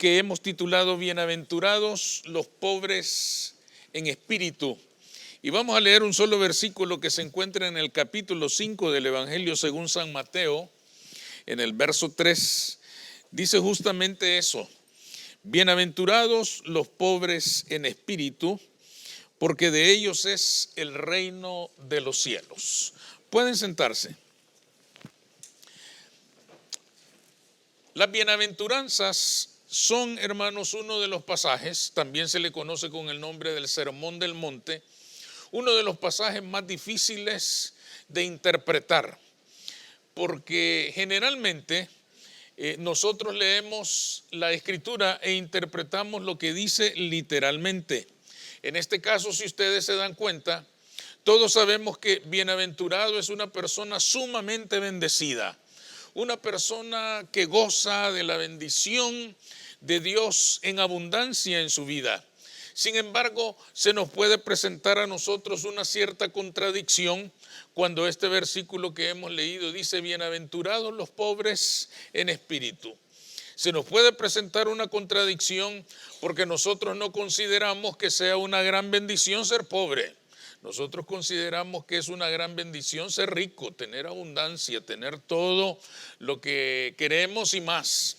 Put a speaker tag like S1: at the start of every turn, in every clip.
S1: que hemos titulado Bienaventurados los pobres en espíritu. Y vamos a leer un solo versículo que se encuentra en el capítulo 5 del Evangelio según San Mateo, en el verso 3. Dice justamente eso: bienaventurados los pobres en espíritu, porque de ellos es el reino de los cielos. Pueden sentarse. Las bienaventuranzas son, hermanos, uno de los pasajes, también se le conoce con el nombre del Sermón del Monte, uno de los pasajes más difíciles de interpretar, porque generalmente nosotros leemos la Escritura e interpretamos lo que dice literalmente. En este caso, si ustedes se dan cuenta, todos sabemos que bienaventurado es una persona sumamente bendecida, una persona que goza de la bendición de Dios en abundancia en su vida. Sin embargo, se nos puede presentar a nosotros una cierta contradicción cuando este versículo que hemos leído dice: bienaventurados los pobres en espíritu. Se nos puede presentar una contradicción porque nosotros no consideramos que sea una gran bendición ser pobre. Nosotros consideramos que es una gran bendición ser rico, tener abundancia, tener todo lo que queremos y más.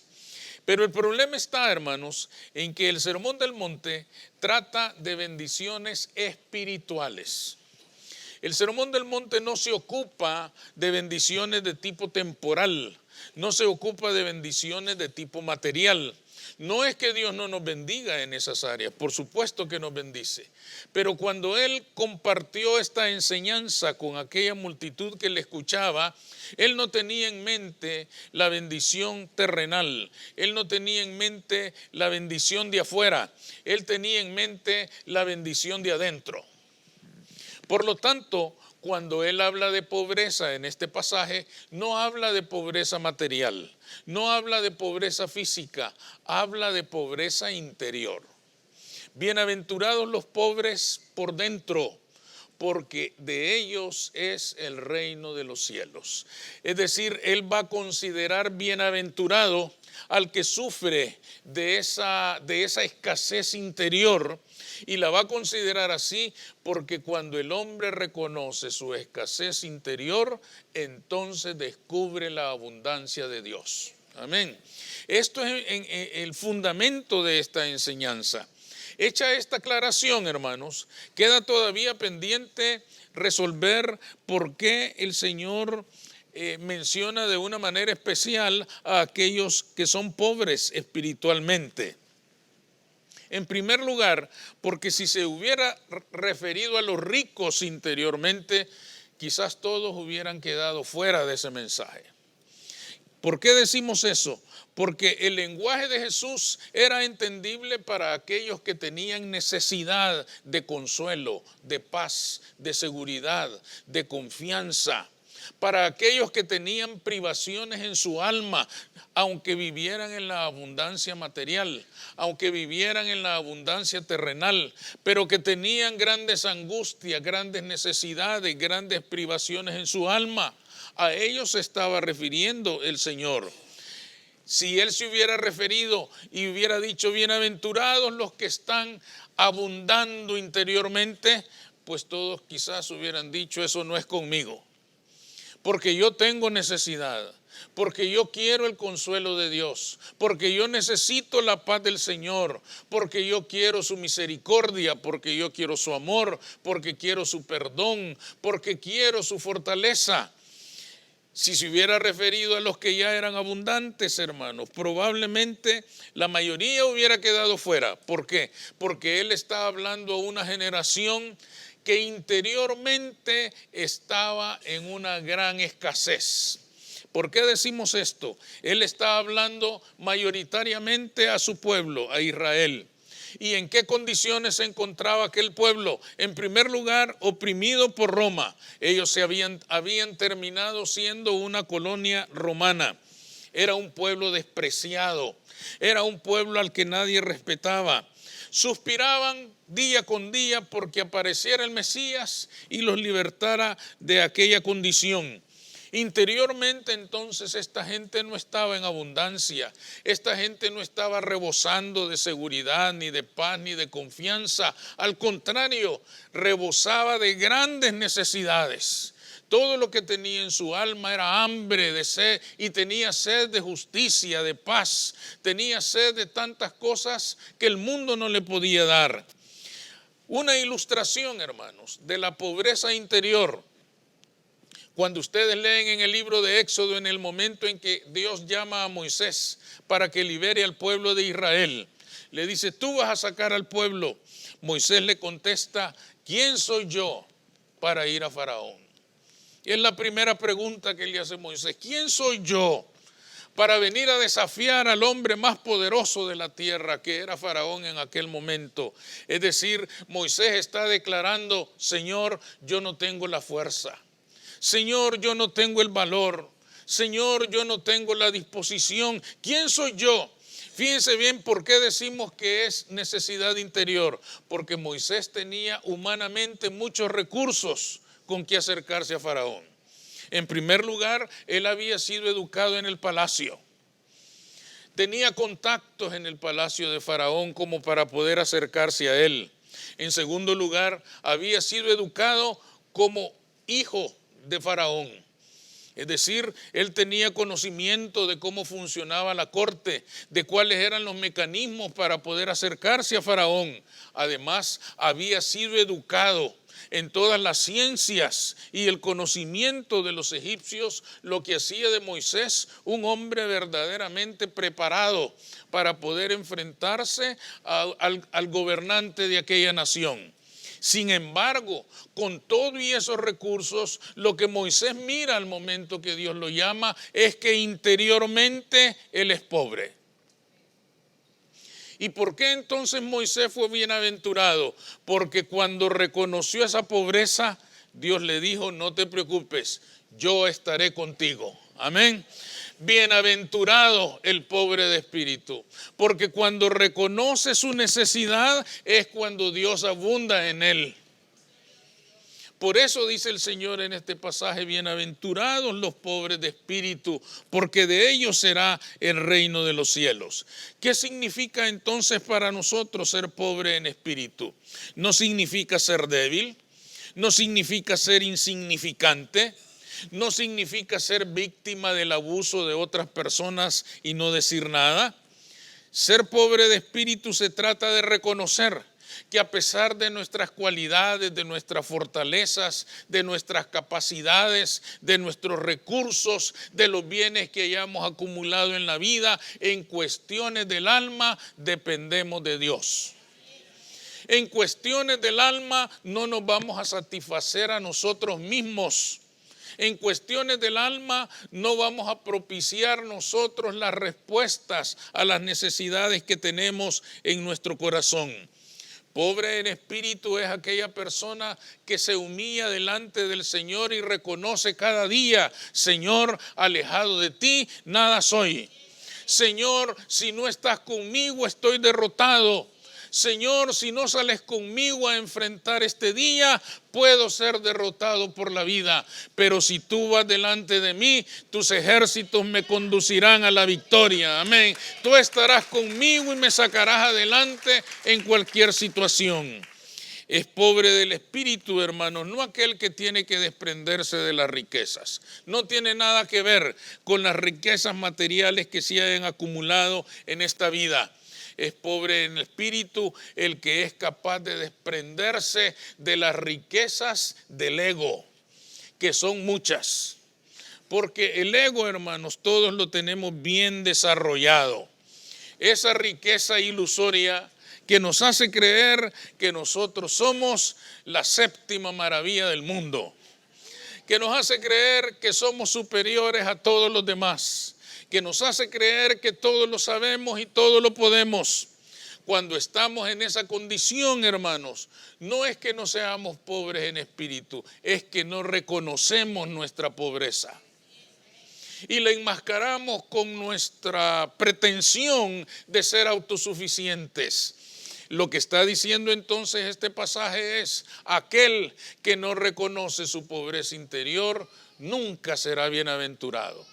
S1: Pero el problema está, hermanos, en que el Sermón del Monte trata de bendiciones espirituales. El Sermón del Monte no se ocupa de bendiciones de tipo temporal, no se ocupa de bendiciones de tipo material. No es que Dios no nos bendiga en esas áreas, por supuesto que nos bendice, pero cuando Él compartió esta enseñanza con aquella multitud que le escuchaba, Él no tenía en mente la bendición terrenal, Él no tenía en mente la bendición de afuera, Él tenía en mente la bendición de adentro. Por lo tanto, cuando Él habla de pobreza en este pasaje, no habla de pobreza material, no habla de pobreza física, habla de pobreza interior. Bienaventurados los pobres por dentro, porque de ellos es el reino de los cielos. Es decir, Él va a considerar bienaventurado al que sufre de esa escasez interior, y la va a considerar así porque cuando el hombre reconoce su escasez interior, entonces descubre la abundancia de Dios. Amén. Esto es el fundamento de esta enseñanza. Hecha esta aclaración, hermanos, queda todavía pendiente resolver por qué el Señor menciona de una manera especial a aquellos que son pobres espiritualmente. En primer lugar, porque si se hubiera referido a los ricos interiormente, quizás todos hubieran quedado fuera de ese mensaje. ¿Por qué decimos eso? Porque el lenguaje de Jesús era entendible para aquellos que tenían necesidad de consuelo, de paz, de seguridad, de confianza. Para aquellos que tenían privaciones en su alma, aunque vivieran en la abundancia material, aunque vivieran en la abundancia terrenal, pero que tenían grandes angustias, grandes necesidades, grandes privaciones en su alma. A ellos se estaba refiriendo el Señor. Si Él se hubiera referido y hubiera dicho bienaventurados los que están abundando interiormente, pues todos quizás hubieran dicho eso no es conmigo. Porque yo tengo necesidad, porque yo quiero el consuelo de Dios, porque yo necesito la paz del Señor, porque yo quiero su misericordia, porque yo quiero su amor, porque quiero su perdón, porque quiero su fortaleza. Si se hubiera referido a los que ya eran abundantes, hermanos, probablemente la mayoría hubiera quedado fuera. ¿Por qué? Porque Él está hablando a una generación que interiormente estaba en una gran escasez. ¿Por qué decimos esto? Él está hablando mayoritariamente a su pueblo, a Israel. ¿Y en qué condiciones se encontraba aquel pueblo? En primer lugar, oprimido por Roma. Ellos habían terminado siendo una colonia romana. Era un pueblo despreciado. Era un pueblo al que nadie respetaba. Suspiraban día con día porque apareciera el Mesías y los libertara de aquella condición. Interiormente entonces esta gente no estaba en abundancia, esta gente no estaba rebosando de seguridad, ni de paz, ni de confianza. Al contrario, rebosaba de grandes necesidades. Todo lo que tenía en su alma era hambre de sed, y tenía sed de justicia, de paz. Tenía sed de tantas cosas que el mundo no le podía dar. Una ilustración, hermanos, de la pobreza interior. Cuando ustedes leen en el libro de Éxodo, en el momento en que Dios llama a Moisés para que libere al pueblo de Israel, le dice: tú vas a sacar al pueblo. Moisés le contesta: ¿quién soy yo para ir a Faraón? Y es la primera pregunta que le hace Moisés: ¿quién soy yo para venir a desafiar al hombre más poderoso de la tierra, que era Faraón en aquel momento? Es decir, Moisés está declarando: Señor, yo no tengo la fuerza. Señor, yo no tengo el valor. Señor, yo no tengo la disposición. ¿Quién soy yo? Fíjense bien por qué decimos que es necesidad interior. Porque Moisés tenía humanamente muchos recursos con que acercarse a Faraón. En primer lugar, él había sido educado en el palacio. Tenía contactos en el palacio de Faraón como para poder acercarse a él. En segundo lugar, había sido educado como hijo de Faraón. Es decir, él tenía conocimiento de cómo funcionaba la corte, de cuáles eran los mecanismos para poder acercarse a Faraón. Además, había sido educado en todas las ciencias y el conocimiento de los egipcios, lo que hacía de Moisés un hombre verdaderamente preparado para poder enfrentarse al gobernante de aquella nación. Sin embargo, con todo y esos recursos, lo que Moisés mira al momento que Dios lo llama es que interiormente él es pobre. ¿Y por qué entonces Moisés fue bienaventurado? Porque cuando reconoció esa pobreza, Dios le dijo: no te preocupes, yo estaré contigo. Amén. Bienaventurado el pobre de espíritu, porque cuando reconoce su necesidad es cuando Dios abunda en él. Por eso dice el Señor en este pasaje: bienaventurados los pobres de espíritu, porque de ellos será el reino de los cielos. ¿Qué significa entonces para nosotros ser pobre en espíritu? No significa ser débil, no significa ser insignificante, no significa ser víctima del abuso de otras personas y no decir nada. Ser pobre de espíritu se trata de reconocer que a pesar de nuestras cualidades, de nuestras fortalezas, de nuestras capacidades, de nuestros recursos, de los bienes que hayamos acumulado en la vida, en cuestiones del alma dependemos de Dios. En cuestiones del alma no nos vamos a satisfacer a nosotros mismos. En cuestiones del alma no vamos a propiciar nosotros las respuestas a las necesidades que tenemos en nuestro corazón. Pobre en espíritu es aquella persona que se humilla delante del Señor y reconoce cada día: Señor, alejado de ti, nada soy. Señor, si no estás conmigo, estoy derrotado. Señor, si no sales conmigo a enfrentar este día, puedo ser derrotado por la vida. Pero si tú vas delante de mí, tus ejércitos me conducirán a la victoria. Amén. Tú estarás conmigo y me sacarás adelante en cualquier situación. Es pobre del espíritu, hermanos, no aquel que tiene que desprenderse de las riquezas. No tiene nada que ver con las riquezas materiales que se hayan acumulado en esta vida. Es pobre en espíritu el que es capaz de desprenderse de las riquezas del ego, que son muchas. Porque el ego, hermanos, todos lo tenemos bien desarrollado. Esa riqueza ilusoria que nos hace creer que nosotros somos la séptima maravilla del mundo, que nos hace creer que somos superiores a todos los demás, que nos hace creer que todo lo sabemos y todo lo podemos. Cuando estamos en esa condición, hermanos, no es que no seamos pobres en espíritu, es que no reconocemos nuestra pobreza. Y la enmascaramos con nuestra pretensión de ser autosuficientes. Lo que está diciendo entonces este pasaje es: aquel que no reconoce su pobreza interior nunca será bienaventurado.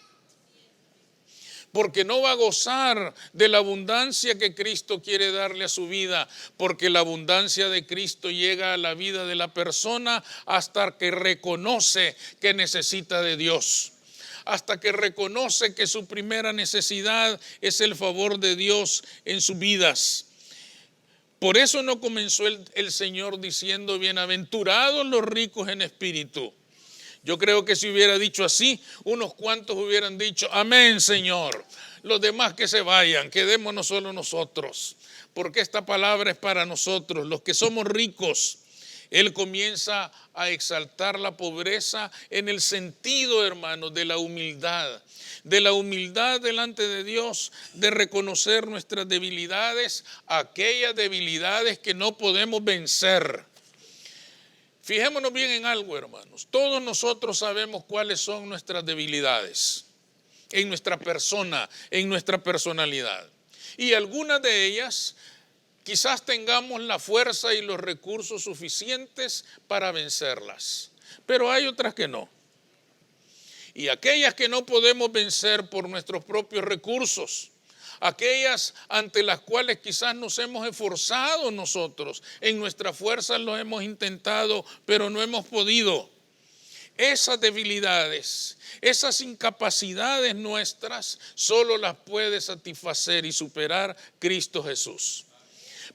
S1: Porque no va a gozar de la abundancia que Cristo quiere darle a su vida, porque la abundancia de Cristo llega a la vida de la persona hasta que reconoce que necesita de Dios, hasta que reconoce que su primera necesidad es el favor de Dios en sus vidas. Por eso no comenzó el Señor diciendo: bienaventurados los ricos en espíritu. Yo creo que si hubiera dicho así, unos cuantos hubieran dicho: amén, Señor. Los demás que se vayan, quedémonos solo nosotros, porque esta palabra es para nosotros, los que somos ricos. Él comienza a exaltar la pobreza en el sentido, hermanos, de la humildad delante de Dios, de reconocer nuestras debilidades, aquellas debilidades que no podemos vencer. Fijémonos bien en algo, hermanos. Todos nosotros sabemos cuáles son nuestras debilidades en nuestra persona, en nuestra personalidad. Y algunas de ellas quizás tengamos la fuerza y los recursos suficientes para vencerlas, pero hay otras que no. Y aquellas que no podemos vencer por nuestros propios recursos, aquellas ante las cuales quizás nos hemos esforzado nosotros, en nuestras fuerzas lo hemos intentado, pero no hemos podido. Esas debilidades, esas incapacidades nuestras, solo las puede satisfacer y superar Cristo Jesús.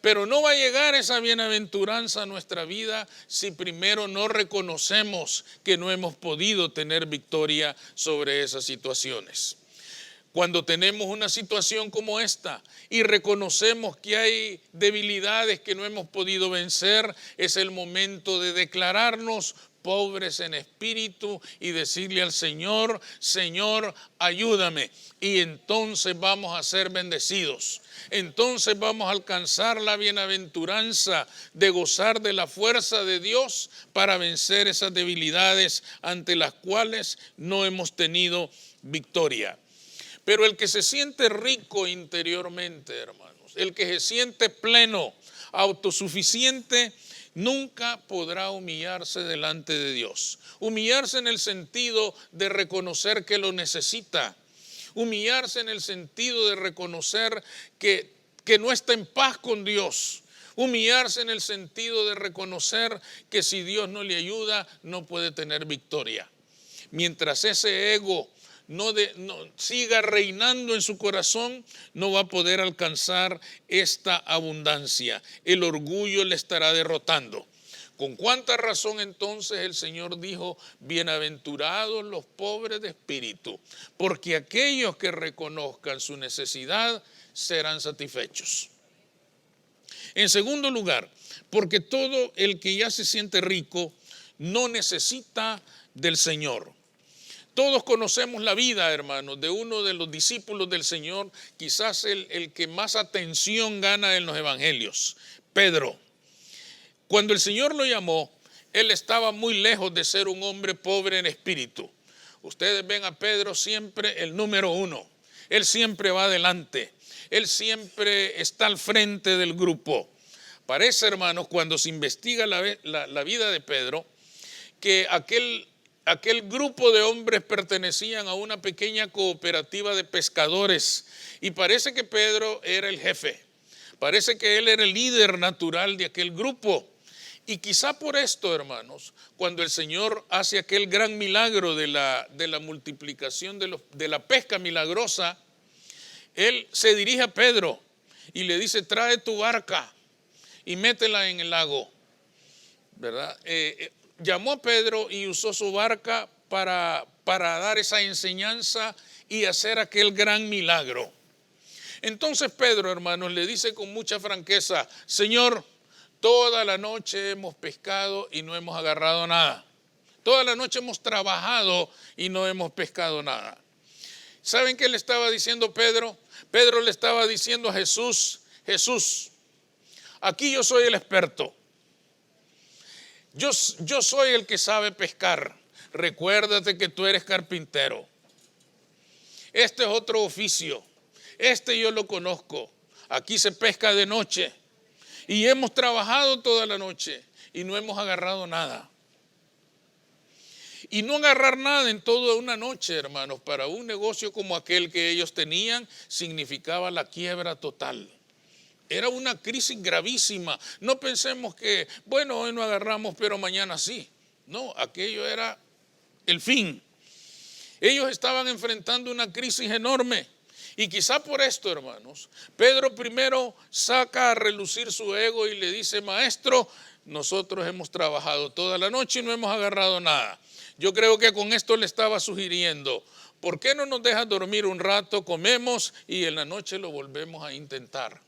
S1: Pero no va a llegar esa bienaventuranza a nuestra vida si primero no reconocemos que no hemos podido tener victoria sobre esas situaciones. Cuando tenemos una situación como esta y reconocemos que hay debilidades que no hemos podido vencer, es el momento de declararnos pobres en espíritu y decirle al Señor: Señor, ayúdame. Y entonces vamos a ser bendecidos. Entonces vamos a alcanzar la bienaventuranza de gozar de la fuerza de Dios para vencer esas debilidades ante las cuales no hemos tenido victoria. Pero el que se siente rico interiormente, hermanos, el que se siente pleno, autosuficiente, nunca podrá humillarse delante de Dios. Humillarse en el sentido de reconocer que lo necesita. Humillarse en el sentido de reconocer que no está en paz con Dios. Humillarse en el sentido de reconocer que si Dios no le ayuda, no puede tener victoria. Mientras ese ego no siga reinando en su corazón, no va a poder alcanzar esta abundancia. El orgullo le estará derrotando. ¿Con cuánta razón entonces el Señor dijo: bienaventurados los pobres de espíritu? Porque aquellos que reconozcan su necesidad serán satisfechos. En segundo lugar, porque todo el que ya se siente rico no necesita del Señor. Todos conocemos la vida, hermanos, de uno de los discípulos del Señor, quizás el que más atención gana en los evangelios, Pedro. Cuando el Señor lo llamó, él estaba muy lejos de ser un hombre pobre en espíritu. Ustedes ven a Pedro siempre el número uno. Él siempre va adelante. Él siempre está al frente del grupo. Parece, hermanos, cuando se investiga la vida de Pedro, que aquel grupo de hombres pertenecían a una pequeña cooperativa de pescadores y parece que Pedro era el jefe, parece que él era el líder natural de aquel grupo. Y quizá por esto, hermanos, cuando el Señor hace aquel gran milagro de la multiplicación de la pesca milagrosa, Él se dirige a Pedro y le dice: trae tu barca y métela en el lago, ¿verdad? Llamó a Pedro y usó su barca para dar esa enseñanza y hacer aquel gran milagro. Entonces Pedro, hermanos, le dice con mucha franqueza: Señor, toda la noche hemos pescado y no hemos agarrado nada. Toda la noche hemos trabajado y no hemos pescado nada. ¿Saben qué le estaba diciendo Pedro? Pedro le estaba diciendo a Jesús: Jesús, aquí yo soy el experto. Yo soy el que sabe pescar. Recuérdate que tú eres carpintero. Este es otro oficio. Este yo lo conozco. Aquí se pesca de noche. Y hemos trabajado toda la noche y no hemos agarrado nada. Y no agarrar nada en toda una noche, hermanos, para un negocio como aquel que ellos tenían, significaba la quiebra total. Era una crisis gravísima. No pensemos que, bueno, hoy no agarramos, pero mañana sí. No, aquello era el fin. Ellos estaban enfrentando una crisis enorme. Y quizá por esto, hermanos, Pedro primero saca a relucir su ego y le dice: maestro, nosotros hemos trabajado toda la noche y no hemos agarrado nada. Yo creo que con esto le estaba sugiriendo: ¿por qué no nos dejas dormir un rato? Comemos y en la noche lo volvemos a intentar.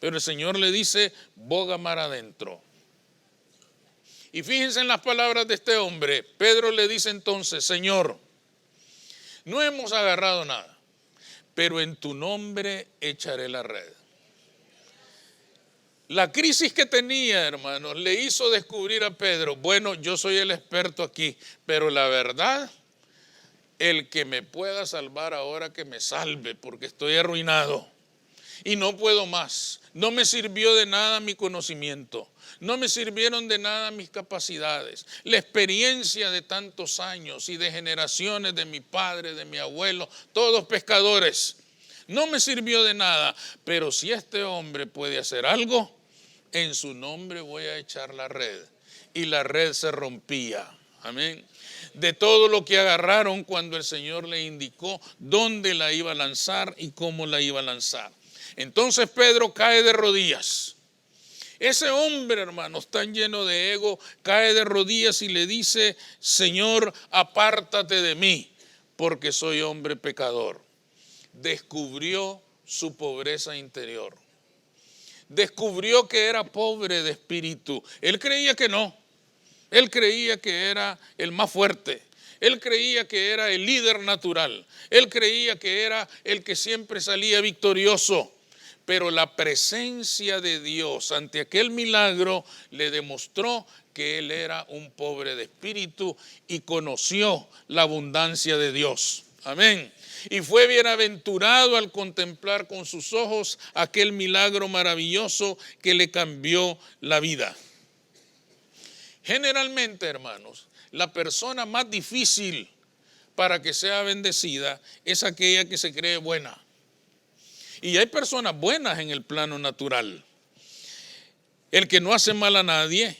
S1: Pero el Señor le dice: boga mar adentro. Y fíjense en las palabras de este hombre. Pedro le dice entonces: Señor, no hemos agarrado nada, pero en tu nombre echaré la red. La crisis que tenía, hermanos, le hizo descubrir a Pedro: bueno, yo soy el experto aquí, pero la verdad, el que me pueda salvar ahora, que me salve, porque estoy arruinado y no puedo más. No me sirvió de nada mi conocimiento, no me sirvieron de nada mis capacidades, la experiencia de tantos años y de generaciones de mi padre, de mi abuelo, todos pescadores. No me sirvió de nada, pero si este hombre puede hacer algo, en su nombre voy a echar la red. Y la red se rompía. Amén. De todo lo que agarraron cuando el Señor le indicó dónde la iba a lanzar y cómo la iba a lanzar. Entonces Pedro cae de rodillas. Ese hombre, hermanos, tan lleno de ego, cae de rodillas y le dice: Señor, apártate de mí, porque soy hombre pecador. Descubrió su pobreza interior. Descubrió que era pobre de espíritu. Él creía que no. Él creía que era el más fuerte. Él creía que era el líder natural. Él creía que era el que siempre salía victorioso. Pero la presencia de Dios ante aquel milagro le demostró que él era un pobre de espíritu y conoció la abundancia de Dios. Amén. Y fue bienaventurado al contemplar con sus ojos aquel milagro maravilloso que le cambió la vida. Generalmente, hermanos, la persona más difícil para que sea bendecida es aquella que se cree buena. Y hay personas buenas en el plano natural. El que no hace mal a nadie,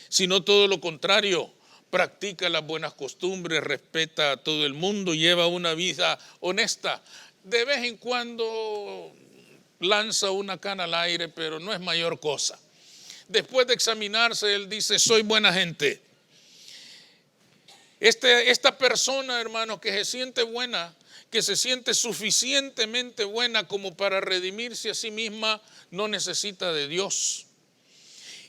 S1: sino todo lo contrario, practica las buenas costumbres, respeta a todo el mundo, lleva una vida honesta. De vez en cuando lanza una cana al aire, pero no es mayor cosa. Después de examinarse, él dice: soy buena gente. Esta persona, hermanos, que se siente buena, que se siente suficientemente buena como para redimirse a sí misma, no necesita de Dios.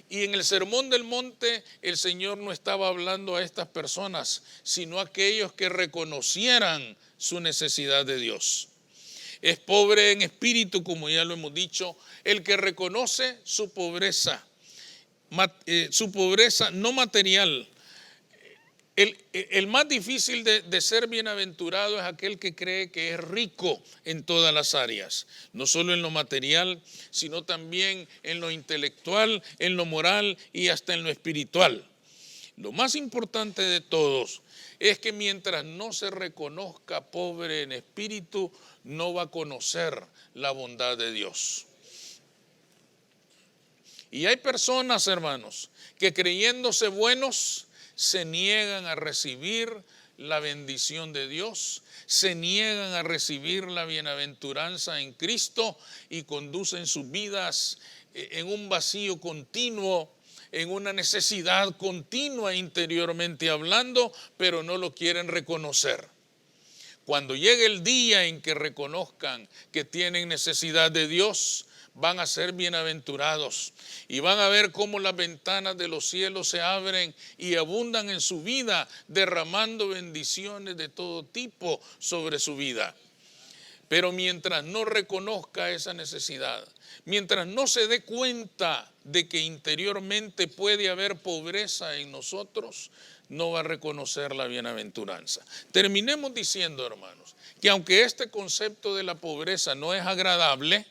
S1: Y en el Sermón del Monte el Señor no estaba hablando a estas personas, sino a aquellos que reconocieran su necesidad de Dios. Es pobre en espíritu, como ya lo hemos dicho, el que reconoce su pobreza no material. El más difícil de ser bienaventurado es aquel que cree que es rico en todas las áreas, no solo en lo material, sino también en lo intelectual, en lo moral y hasta en lo espiritual. Lo más importante de todos es que mientras no se reconozca pobre en espíritu, no va a conocer la bondad de Dios. Y hay personas, hermanos, que creyéndose buenos, se niegan a recibir la bendición de Dios, se niegan a recibir la bienaventuranza en Cristo y conducen sus vidas en un vacío continuo, en una necesidad continua interiormente hablando, pero no lo quieren reconocer. Cuando llegue el día en que reconozcan que tienen necesidad de Dios, van a ser bienaventurados y van a ver cómo las ventanas de los cielos se abren y abundan en su vida, derramando bendiciones de todo tipo sobre su vida. Pero mientras no reconozca esa necesidad, mientras no se dé cuenta de que interiormente puede haber pobreza en nosotros, no va a reconocer la bienaventuranza. Terminemos diciendo, hermanos, que aunque este concepto de la pobreza no es agradable,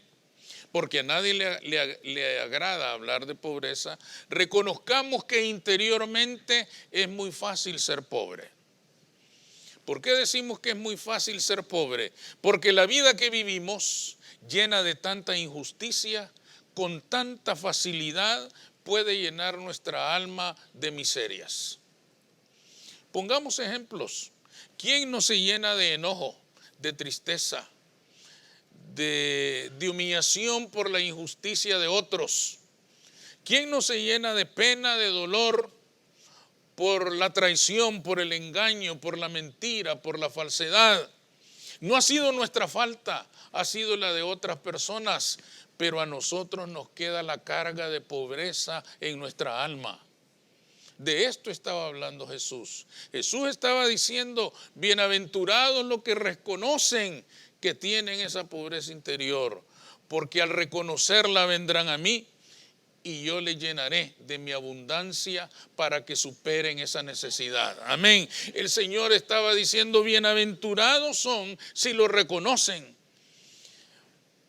S1: porque a nadie le agrada hablar de pobreza, reconozcamos que interiormente es muy fácil ser pobre. ¿Por qué decimos que es muy fácil ser pobre? Porque la vida que vivimos, llena de tanta injusticia, con tanta facilidad puede llenar nuestra alma de miserias. Pongamos ejemplos. ¿Quién no se llena de enojo, de tristeza, de humillación por la injusticia de otros? ¿Quién no se llena de pena, de dolor por la traición, por el engaño, por la mentira, por la falsedad? No ha sido nuestra falta, ha sido la de otras personas, pero a nosotros nos queda la carga de pobreza en nuestra alma. De esto estaba hablando Jesús. Jesús estaba diciendo, bienaventurados los que reconocen que tienen esa pobreza interior, porque al reconocerla vendrán a mí y yo les llenaré de mi abundancia para que superen esa necesidad. Amén. El Señor estaba diciendo, bienaventurados son si lo reconocen.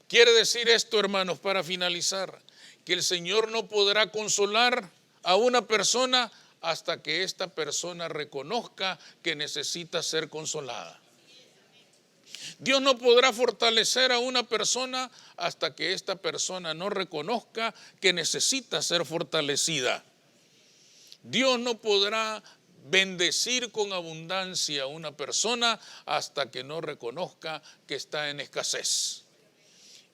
S1: Quiere decir esto, hermanos, para finalizar, que el Señor no podrá consolar a una persona hasta que esta persona reconozca que necesita ser consolada. Dios no podrá fortalecer a una persona hasta que esta persona no reconozca que necesita ser fortalecida. Dios no podrá bendecir con abundancia a una persona hasta que no reconozca que está en escasez.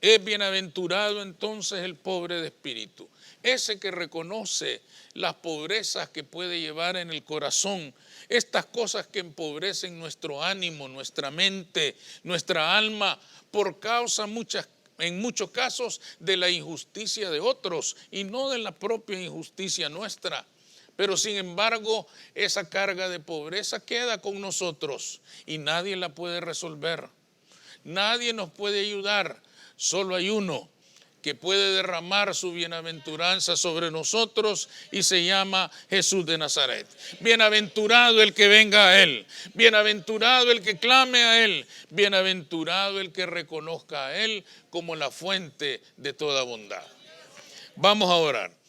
S1: Es bienaventurado entonces el pobre de espíritu, ese que reconoce las pobrezas que puede llevar en el corazón, estas cosas que empobrecen nuestro ánimo, nuestra mente, nuestra alma, por causa en muchos casos de la injusticia de otros y no de la propia injusticia nuestra. Pero sin embargo, esa carga de pobreza queda con nosotros y nadie la puede resolver. Nadie nos puede ayudar. Solo hay uno que puede derramar su bienaventuranza sobre nosotros y se llama Jesús de Nazaret. Bienaventurado el que venga a Él, bienaventurado el que clame a Él, bienaventurado el que reconozca a Él como la fuente de toda bondad. Vamos a orar.